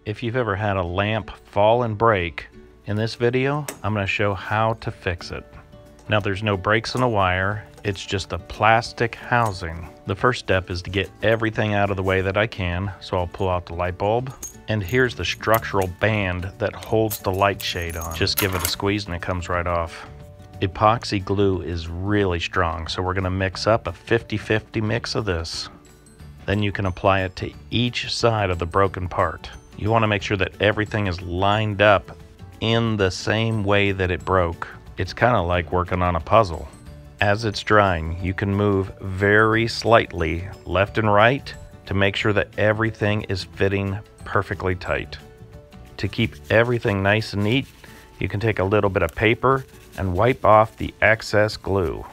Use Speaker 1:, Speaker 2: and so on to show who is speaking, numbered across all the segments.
Speaker 1: If you've ever had a lamp fall and break, in this video, I'm going to show how to fix it. Now there's no breaks in the wire, it's just a plastic housing. The first step is to get everything out of the way that I can, so I'll pull out the light bulb. And here's the structural band that holds the light shade on. Just give it a squeeze and it comes right off. Epoxy glue is really strong, so we're going to mix up a 50-50 mix of this. Then you can apply it to each side of the broken part. You want to make sure that everything is lined up in the same way that it broke. It's kind of like working on a puzzle. As it's drying, you can move very slightly left and right to make sure that everything is fitting perfectly tight. To keep everything nice and neat, you can take a little bit of paper and wipe off the excess glue.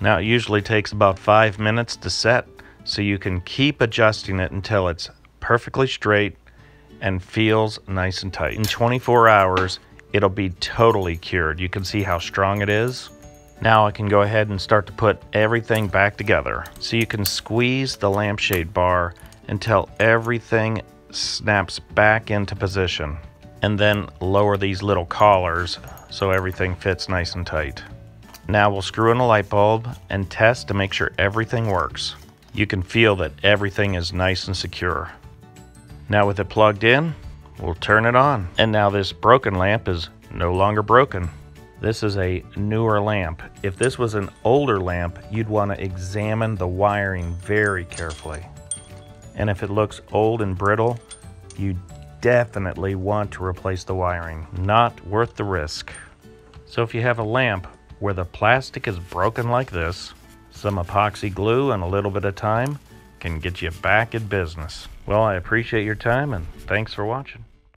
Speaker 1: Now it usually takes about 5 minutes to set, so you can keep adjusting it until it's perfectly straight and feels nice and tight. In 24 hours, it'll be totally cured. You can see how strong it is. Now I can go ahead and start to put everything back together. So you can squeeze the lampshade bar until everything snaps back into position. And then lower these little collars so everything fits nice and tight. Now we'll screw in a light bulb and test to make sure everything works. You can feel that everything is nice and secure. Now with it plugged in, we'll turn it on. And now this broken lamp is no longer broken. This is a newer lamp. If this was an older lamp, you'd want to examine the wiring very carefully. And if it looks old and brittle, you definitely want to replace the wiring. Not worth the risk. So if you have a lamp where the plastic is broken like this, some epoxy glue and a little bit of time can get you back in business. Well, I appreciate your time and thanks for watching.